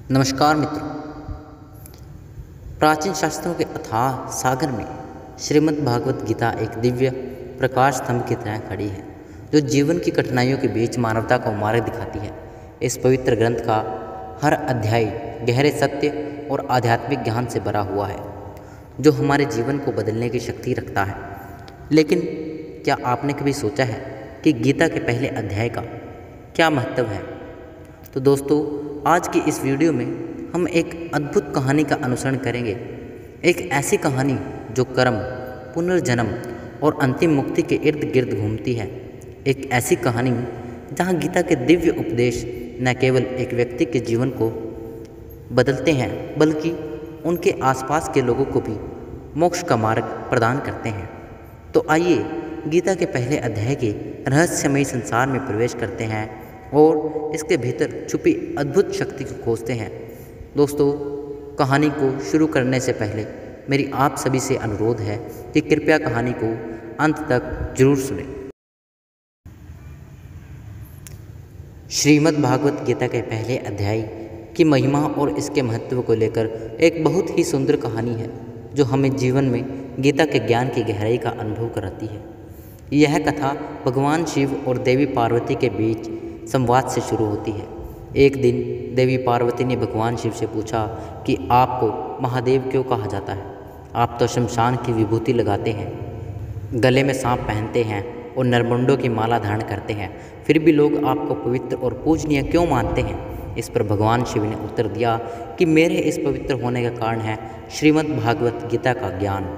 नमस्कार मित्रों। प्राचीन शास्त्रों के अथाह सागर में श्रीमद् भागवत गीता एक दिव्य प्रकाश स्तंभ की तरह खड़ी है, जो जीवन की कठिनाइयों के बीच मानवता को मार्ग दिखाती है। इस पवित्र ग्रंथ का हर अध्याय गहरे सत्य और आध्यात्मिक ज्ञान से भरा हुआ है, जो हमारे जीवन को बदलने की शक्ति रखता है। लेकिन क्या आपने कभी सोचा है कि गीता के पहले अध्याय का क्या महत्व है? तो दोस्तों, आज की इस वीडियो में हम एक अद्भुत कहानी का अनुसरण करेंगे। एक ऐसी कहानी जो कर्म, पुनर्जन्म और अंतिम मुक्ति के इर्द गिर्द घूमती है। एक ऐसी कहानी जहाँ गीता के दिव्य उपदेश न केवल एक व्यक्ति के जीवन को बदलते हैं, बल्कि उनके आसपास के लोगों को भी मोक्ष का मार्ग प्रदान करते हैं। तो आइए गीता के पहले अध्याय के रहस्यमयी संसार में प्रवेश करते हैं और इसके भीतर छुपी अद्भुत शक्ति को खोजते हैं। दोस्तों, कहानी को शुरू करने से पहले मेरी आप सभी से अनुरोध है कि कृपया कहानी को अंत तक जरूर सुनें। श्रीमद् भागवत गीता के पहले अध्याय की महिमा और इसके महत्व को लेकर एक बहुत ही सुंदर कहानी है, जो हमें जीवन में गीता के ज्ञान की गहराई का अनुभव कराती है। यह कथा भगवान शिव और देवी पार्वती के बीच संवाद से शुरू होती है। एक दिन देवी पार्वती ने भगवान शिव से पूछा कि आपको महादेव क्यों कहा जाता है? आप तो शमशान की विभूति लगाते हैं, गले में सांप पहनते हैं और नरमुंडों की माला धारण करते हैं, फिर भी लोग आपको पवित्र और पूजनीय क्यों मानते हैं? इस पर भगवान शिव ने उत्तर दिया कि मेरे इस पवित्र होने का कारण है श्रीमद् भागवत गीता का ज्ञान।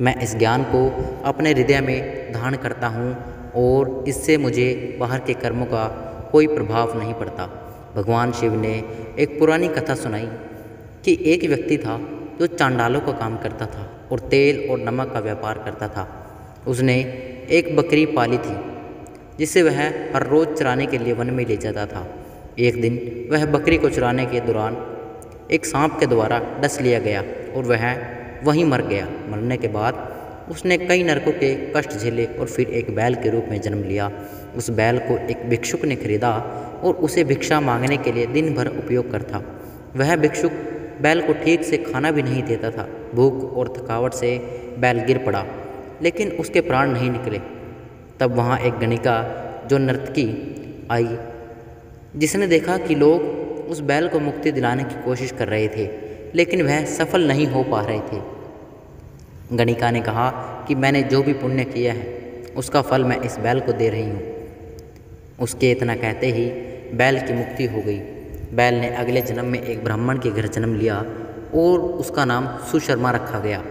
मैं इस ज्ञान को अपने हृदय में धारण करता हूँ और इससे मुझे बाहर के कर्मों का कोई प्रभाव नहीं पड़ता। भगवान शिव ने एक पुरानी कथा सुनाई कि एक व्यक्ति था जो चांडालों का काम करता था और तेल और नमक का व्यापार करता था। उसने एक बकरी पाली थी जिसे वह हर रोज़ चराने के लिए वन में ले जाता था। एक दिन वह बकरी को चराने के दौरान एक सांप के द्वारा डस लिया गया और वह वहीं मर गया। मरने के बाद उसने कई नरकों के कष्ट झेले और फिर एक बैल के रूप में जन्म लिया। उस बैल को एक भिक्षुक ने खरीदा और उसे भिक्षा मांगने के लिए दिन भर उपयोग करता। वह भिक्षुक बैल को ठीक से खाना भी नहीं देता था। भूख और थकावट से बैल गिर पड़ा, लेकिन उसके प्राण नहीं निकले। तब वहाँ एक गणिका जो नर्तकी आई, जिसने देखा कि लोग उस बैल को मुक्ति दिलाने की कोशिश कर रहे थे, लेकिन वह सफल नहीं हो पा रहे थे। गणिका ने कहा कि मैंने जो भी पुण्य किया है उसका फल मैं इस बैल को दे रही हूँ। उसके इतना कहते ही बैल की मुक्ति हो गई। बैल ने अगले जन्म में एक ब्राह्मण के घर जन्म लिया और उसका नाम सुशर्मा रखा गया।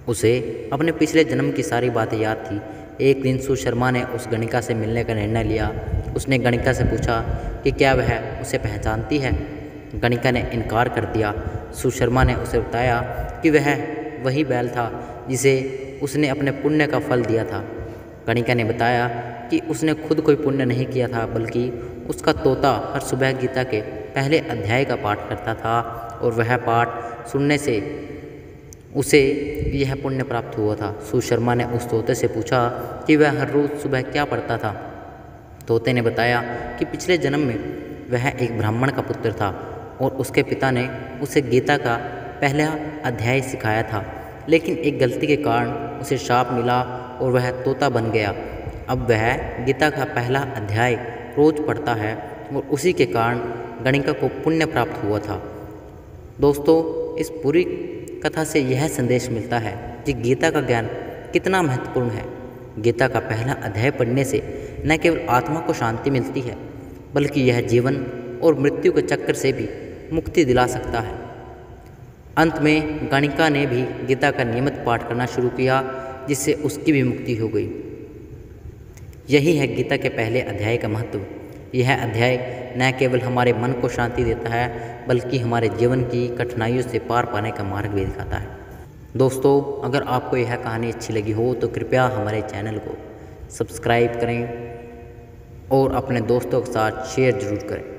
उसे अपने पिछले जन्म की सारी बातें याद थी। एक दिन सुशर्मा ने उस गणिका से मिलने का निर्णय लिया। उसने गणिका से पूछा कि क्या वह उसे पहचानती है। गणिका ने इनकार कर दिया। सुशर्मा ने उसे बताया कि वह वही बैल था जिसे उसने अपने पुण्य का फल दिया था। गणिका ने बताया कि उसने खुद कोई पुण्य नहीं किया था, बल्कि उसका तोता हर सुबह गीता के पहले अध्याय का पाठ करता था और वह पाठ सुनने से उसे यह पुण्य प्राप्त हुआ था। सुशर्मा ने उस तोते से पूछा कि वह हर रोज़ सुबह क्या पढ़ता था। तोते ने बताया कि पिछले जन्म में वह एक ब्राह्मण का पुत्र था और उसके पिता ने उसे गीता का पहला अध्याय सिखाया था, लेकिन एक गलती के कारण उसे शाप मिला और वह तोता बन गया। अब वह गीता का पहला अध्याय रोज़ पढ़ता है और उसी के कारण गणिका को पुण्य प्राप्त हुआ था। दोस्तों, इस पूरी कथा से यह संदेश मिलता है कि गीता का ज्ञान कितना महत्वपूर्ण है। गीता का पहला अध्याय पढ़ने से न केवल आत्मा को शांति मिलती है, बल्कि यह जीवन और मृत्यु के चक्र से भी मुक्ति दिला सकता है। अंत में गणिका ने भी गीता का नियमित पाठ करना शुरू किया, जिससे उसकी भी मुक्ति हो गई। यही है गीता के पहले अध्याय का महत्व। यह अध्याय न केवल हमारे मन को शांति देता है, बल्कि हमारे जीवन की कठिनाइयों से पार पाने का मार्ग भी दिखाता है। दोस्तों, अगर आपको यह कहानी अच्छी लगी हो तो कृपया हमारे चैनल को सब्सक्राइब करें और अपने दोस्तों के साथ शेयर ज़रूर करें।